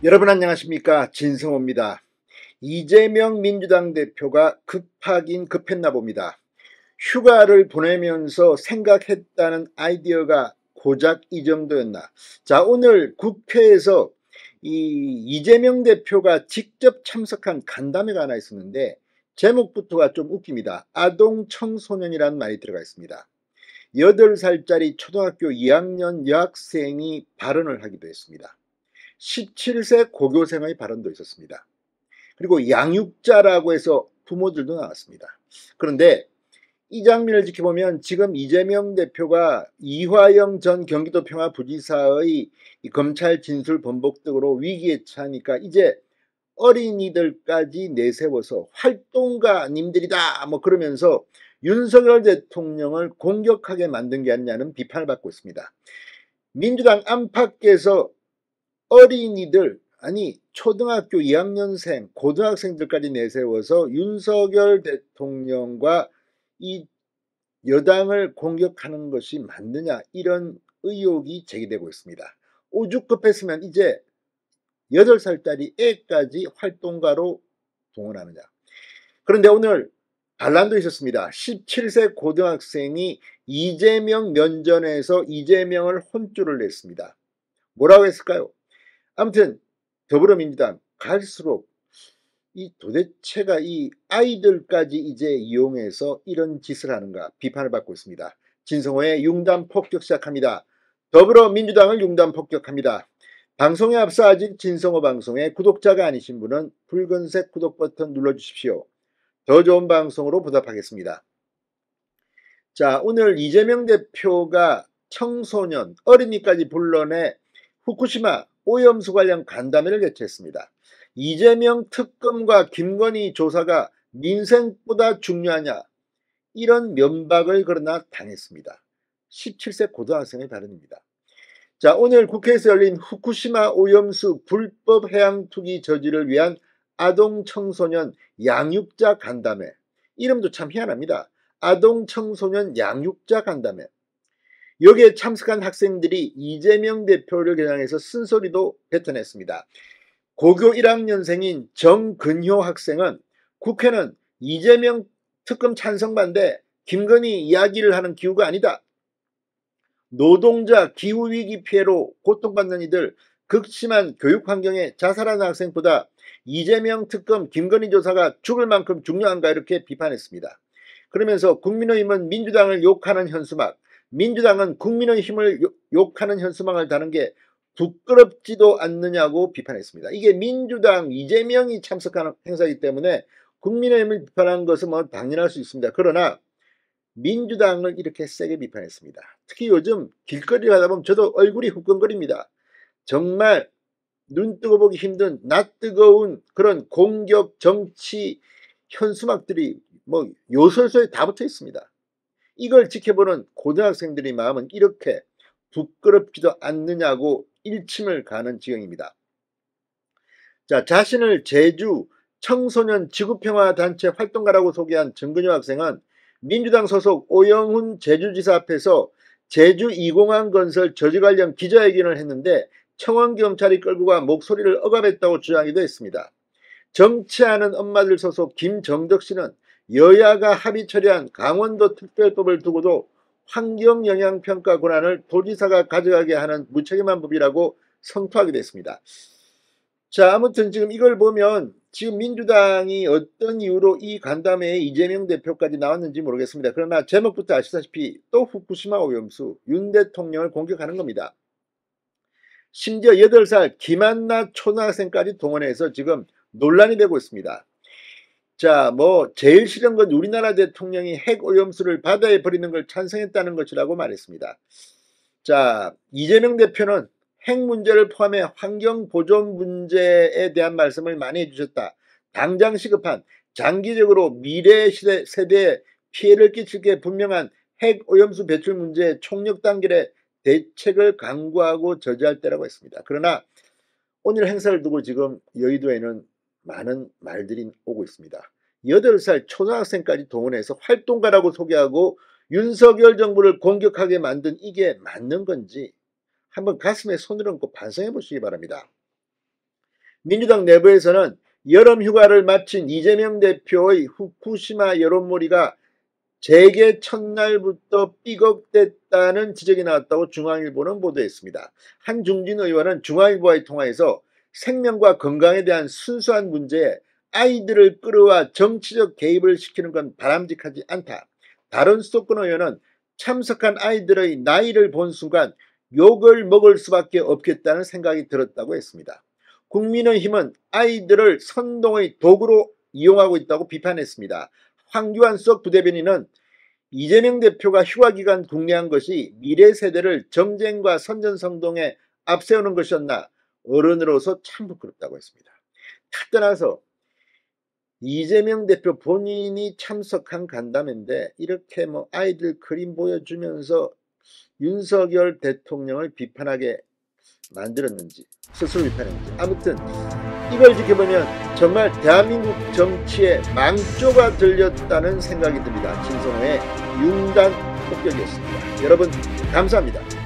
여러분 안녕하십니까, 진성호입니다. 이재명 민주당 대표가 급하긴 급했나 봅니다. 휴가를 보내면서 생각했다는 아이디어가 고작 이 정도였나. 자, 오늘 국회에서 이재명 대표가 직접 참석한 간담회가 하나 있었는데 제목부터가 좀 웃깁니다. 아동 청소년이라는 말이 들어가 있습니다. 8살짜리 초등학교 2학년 여학생이 발언을 하기도 했습니다. 17세 고교생의 발언도 있었습니다. 그리고 양육자라고 해서 부모들도 나왔습니다. 그런데 이 장면을 지켜보면 지금 이재명 대표가 이화영 전 경기도 평화부지사의 검찰 진술 번복 등으로 위기에 처하니까 이제 어린이들까지 내세워서 활동가님들이다 뭐 그러면서 윤석열 대통령을 공격하게 만든 게 아니냐는 비판을 받고 있습니다. 민주당 안팎에서 어린이들, 아니 초등학교 2학년생, 고등학생들까지 내세워서 윤석열 대통령과 이 여당을 공격하는 것이 맞느냐, 이런 의혹이 제기되고 있습니다. 오죽급했으면 이제 8살짜리 애까지 활동가로 동원하느냐. 그런데 오늘 반란도 있었습니다. 17세 고등학생이 이재명 면전에서 이재명을 혼쭐을 냈습니다. 뭐라고 했을까요? 아무튼 더불어민주당 갈수록 도대체가 이 아이들까지 이제 이용해서 이런 짓을 하는가 비판을 받고 있습니다. 진성호의 융단 폭격 시작합니다. 더불어민주당을 융단 폭격합니다. 방송에 앞서 아직 진성호 방송에 구독자가 아니신 분은 붉은색 구독 버튼 눌러주십시오. 더 좋은 방송으로 보답하겠습니다. 자, 오늘 이재명 대표가 청소년, 어린이까지 불러내 후쿠시마 오염수 관련 간담회를 개최했습니다. 이재명 특검과 김건희 조사가 민생보다 중요하냐, 이런 면박을 그러나 당했습니다. 17세 고등학생의 발언입니다. 자, 오늘 국회에서 열린 후쿠시마 오염수 불법 해양 투기 저지를 위한 아동 청소년 양육자 간담회, 이름도 참 희한합니다. 아동 청소년 양육자 간담회. 여기에 참석한 학생들이 이재명 대표를 겨냥해서 쓴소리도 뱉어냈습니다. 고교 1학년생인 정근효 학생은 국회는 이재명 특검 찬성 반대, 김건희 이야기를 하는 기구가 아니다. 노동자, 기후위기 피해로 고통받는 이들, 극심한 교육환경에 자살하는 학생보다 이재명 특검, 김건희 조사가 죽을 만큼 중요한가, 이렇게 비판했습니다. 그러면서 국민의힘은 민주당을 욕하는 현수막, 민주당은 국민의힘을 욕하는 현수막을 다는 게 부끄럽지도 않느냐고 비판했습니다. 이게 민주당 이재명이 참석하는 행사이기 때문에 국민의힘을 비판한 것은 뭐 당연할 수 있습니다. 그러나 민주당을 이렇게 세게 비판했습니다. 특히 요즘 길거리 가다 보면 저도 얼굴이 후끈거립니다. 정말 눈 뜨고 보기 힘든 낯뜨거운 그런 공격 정치 현수막들이 뭐 요설서에 다 붙어 있습니다. 이걸 지켜보는 고등학생들의 마음은 이렇게 부끄럽지도 않느냐고 일침을 가는 지경입니다. 자, 자신을 제주 청소년 지구평화단체 활동가라고 소개한 정근효 학생은 민주당 소속 오영훈 제주지사 앞에서 제주 2공항 건설 저지 관련 기자회견을 했는데 청원경찰이 끌고 가 목소리를 억압했다고 주장하기도 했습니다. 정치하는 엄마들 소속 김정덕 씨는 여야가 합의 처리한 강원도 특별법을 두고도 환경영향평가 권한을 도지사가 가져가게 하는 무책임한 법이라고 성토하기도 했습니다. 자, 아무튼 지금 이걸 보면 지금 민주당이 어떤 이유로 이 간담회에 이재명 대표까지 나왔는지 모르겠습니다. 그러나 제목부터 아시다시피 또 후쿠시마 오염수, 윤 대통령을 공격하는 겁니다. 심지어 8살 김한나 초등학생까지 동원해서 지금 논란이 되고 있습니다. 자, 뭐 제일 싫은 건 우리나라 대통령이 핵 오염수를 바다에 버리는 걸 찬성했다는 것이라고 말했습니다. 자, 이재명 대표는 핵 문제를 포함해 환경 보존 문제에 대한 말씀을 많이 해주셨다. 당장 시급한 장기적으로 미래 세대에 피해를 끼칠 게 분명한 핵 오염수 배출 문제의 총력 단결의 대책을 강구하고 저지할 때라고 했습니다. 그러나 오늘 행사를 두고 지금 여의도에는 많은 말들이 오고 있습니다. 8살 초등학생까지 동원해서 활동가라고 소개하고 윤석열 정부를 공격하게 만든 이게 맞는 건지 한번 가슴에 손을 얹고 반성해 보시기 바랍니다. 민주당 내부에서는 여름 휴가를 마친 이재명 대표의 후쿠시마 여론몰이가 재개 첫날부터 삐걱댔다는 지적이 나왔다고 중앙일보는 보도했습니다. 한중진 의원은 중앙일보와의 통화에서 생명과 건강에 대한 순수한 문제에 아이들을 끌어와 정치적 개입을 시키는 건 바람직하지 않다. 다른 수도권 의원은 참석한 아이들의 나이를 본 순간 욕을 먹을 수밖에 없겠다는 생각이 들었다고 했습니다. 국민의힘은 아이들을 선동의 도구로 이용하고 있다고 비판했습니다. 황교안 수석 부대변인은 이재명 대표가 휴가기간 국내한 것이 미래 세대를 정쟁과 선전성동에 앞세우는 것이었나 어른으로서 참 부끄럽다고 했습니다. 다 떠나서 이재명 대표 본인이 참석한 간담회인데 이렇게 아이들 그림 보여주면서 윤석열 대통령을 비판하게 만들었는지 스스로 비판했는지 아무튼 이걸 지켜보면 정말 대한민국 정치에 망조가 들렸다는 생각이 듭니다. 진성호의 융단 폭격이었습니다. 여러분 감사합니다.